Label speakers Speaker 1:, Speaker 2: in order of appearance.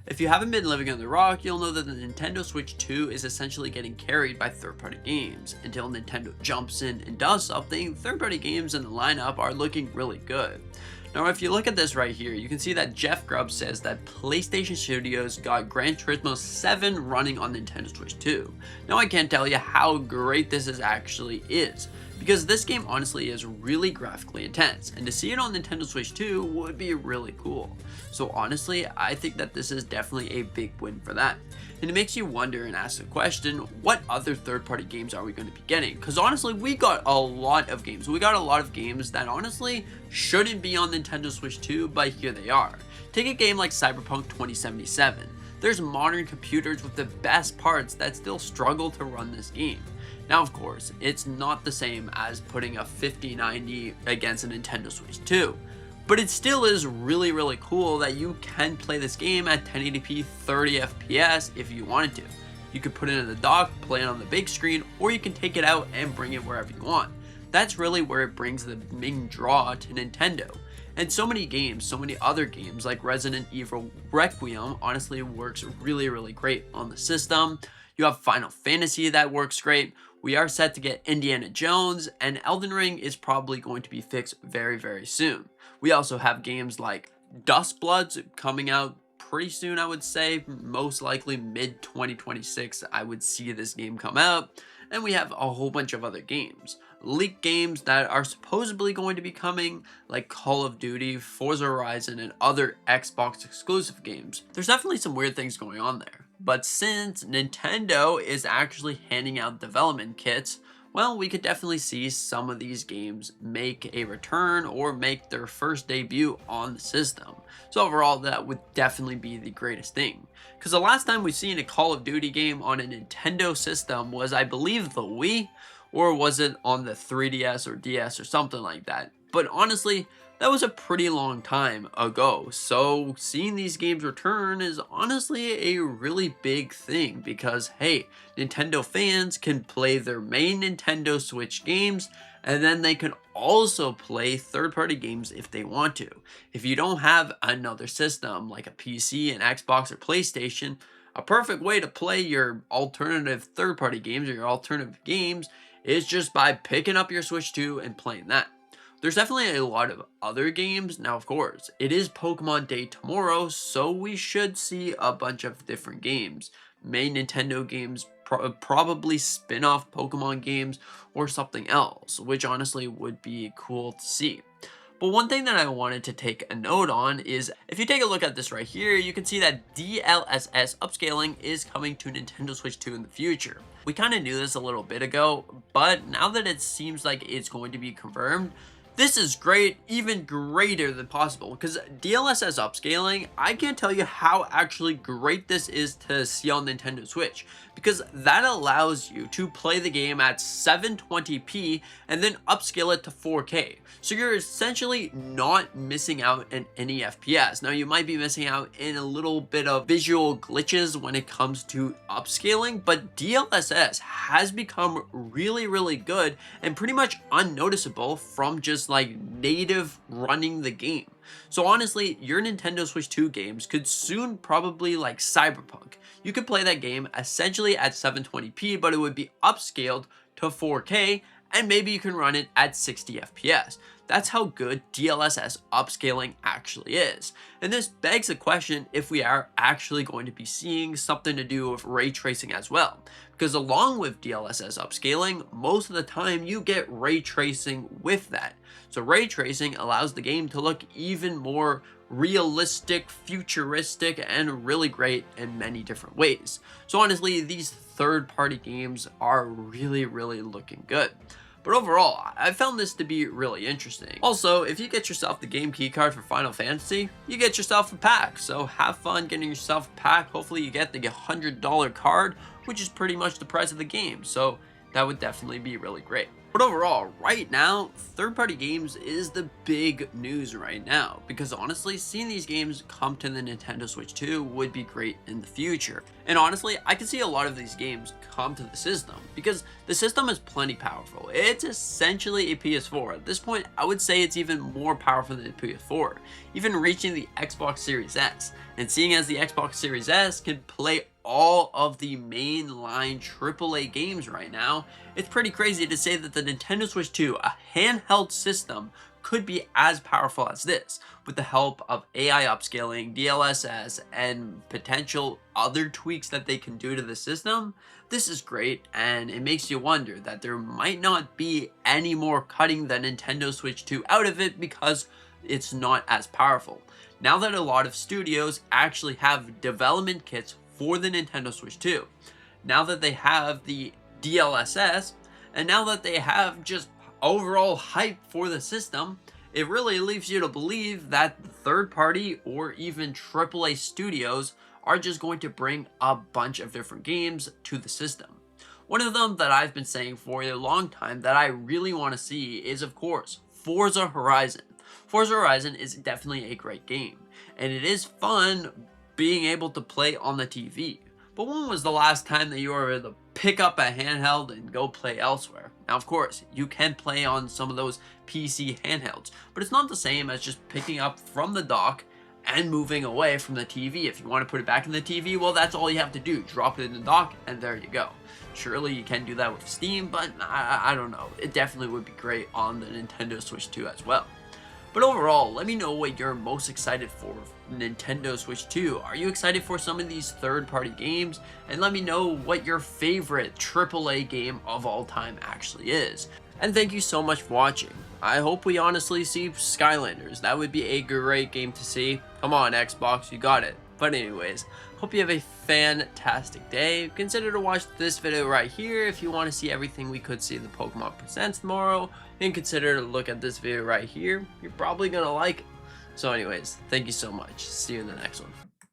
Speaker 1: If you haven't been living under the rock, you'll know that the Nintendo Switch 2 is essentially getting carried by third-party games. Until Nintendo jumps in and does something, third-party games in the lineup are looking really good. Now, if you look at this right here, you can see that Jeff Grubb says that PlayStation Studios got Gran Turismo 7 running on Nintendo Switch 2. Now, I can't tell you how great this actually is, because this game honestly is really graphically intense, and to see it on Nintendo Switch 2 would be really cool. So honestly, I think that this is definitely a big win for that. And it makes you wonder and ask the question, what other third-party games are we going to be getting? Because honestly, we got a lot of games. We got a lot of games that honestly shouldn't be on Nintendo Switch 2, but here they are. Take a game like Cyberpunk 2077. There's modern computers with the best parts that still struggle to run this game. Now, of course, it's not the same as putting a 5090 against a Nintendo Switch 2. But it still is really cool that you can play this game at 1080p 30 FPS if you wanted to. You could put it in the dock, play it on the big screen, or you can take it out and bring it wherever you want. That's really where it brings the main draw to Nintendo. And so many games, so many other games like Resident Evil Requiem honestly works really great on the system. You have Final Fantasy that works great. We are set to get Indiana Jones, and Elden Ring is probably going to be fixed very soon. We also have games like Dustbloods coming out pretty soon, I would say. Most likely mid-2026, I would see this game come out. And we have a whole bunch of other games. Leaked games that are supposedly going to be coming, like Call of Duty, Forza Horizon, and other Xbox exclusive games. There's definitely some weird things going on there. But since Nintendo is actually handing out development kits, well, we could definitely see some of these games make a return or make their first debut on the system. So overall, that would definitely be the greatest thing. Because the last time we've seen a Call of Duty game on a Nintendo system was, I believe, the Wii, or was it on the 3DS or DS or something like that. But honestly, that was a pretty long time ago, so seeing these games return is honestly a really big thing because, hey, Nintendo fans can play their main Nintendo Switch games, and then they can also play third-party games if they want to. If you don't have another system like a PC, an Xbox, or PlayStation, a perfect way to play your alternative third-party games or your alternative games is just by picking up your Switch 2 and playing that. There's definitely a lot of other games. Now, of course, it is Pokemon Day tomorrow, so we should see a bunch of different games. Main Nintendo games, probably spin-off Pokemon games, or something else, which honestly would be cool to see. But one thing that I wanted to take a note on is, if you take a look at this right here, you can see that DLSS upscaling is coming to Nintendo Switch 2 in the future. We kind of knew this a little bit ago, but now that it seems like it's going to be confirmed, this is great, even greater than possible, because DLSS upscaling, I can't tell you how actually great this is to see on Nintendo Switch, because that allows you to play the game at 720p and then upscale it to 4K. So you're essentially not missing out in any FPS. Now, you might be missing out in a little bit of visual glitches when it comes to upscaling, but DLSS has become really good and pretty much unnoticeable from just like native running the game. So honestly, your Nintendo Switch 2 games could soon probably like Cyberpunk. You could play that game essentially at 720p, but it would be upscaled to 4K, and maybe you can run it at 60 FPS. That's how good DLSS upscaling actually is. And this begs the question if we are actually going to be seeing something to do with ray tracing as well. Because along with DLSS upscaling, most of the time you get ray tracing with that. So ray tracing allows the game to look even more realistic, futuristic, and really great in many different ways. So honestly, these third-party games are really looking good. But overall, I found this to be really interesting. Also, if you get yourself the game keycard for Final Fantasy, you get yourself a pack. So have fun getting yourself a pack. Hopefully you get the $100 card, which is pretty much the price of the game. So that would definitely be really great. But overall, right now, third-party games is the big news right now, because honestly, seeing these games come to the Nintendo Switch 2 would be great in the future. And honestly, I can see a lot of these games come to the system, because the system is plenty powerful. It's essentially a PS4. At this point, I would say it's even more powerful than a PS4, even reaching the Xbox Series S. And seeing as the Xbox Series S can play all of the mainline AAA games right now, it's pretty crazy to say that the Nintendo Switch 2, a handheld system, could be as powerful as this, with the help of AI upscaling, DLSS, and potential other tweaks that they can do to the system. This is great, and it makes you wonder that there might not be any more cutting the Nintendo Switch 2 out of it because it's not as powerful. Now that a lot of studios actually have development kits for the Nintendo Switch 2, now that they have the DLSS, and now that they have just overall hype for the system, it really leaves you to believe that third party or even AAA studios are just going to bring a bunch of different games to the system. One of them that I've been saying for a long time that I really want to see is, of course, Forza Horizon. Forza Horizon is definitely a great game, and it is fun being able to play on the TV. But when was the last time that you were able to pick up a handheld and go play elsewhere? Now, of course, you can play on some of those PC handhelds, but it's not the same as just picking up from the dock and moving away from the TV. If you want to put it back in the TV, well, that's all you have to do. Drop it in the dock, and there you go. Surely you can do that with Steam, but I don't know. It definitely would be great on the Nintendo Switch 2 as well. But overall, let me know what you're most excited for Nintendo Switch 2. Are you excited for some of these third-party games? And let me know what your favorite AAA game of all time actually is. And thank you so much for watching. I hope we honestly see Skylanders. That would be a great game to see. Come on, Xbox, you got it. But anyways, hope you have a fantastic day. Consider to watch this video right here if you want to see everything we could see in the Pokemon Presents tomorrow. And consider to look at this video right here. You're probably going to like it. So anyways, thank you so much. See you in the next one.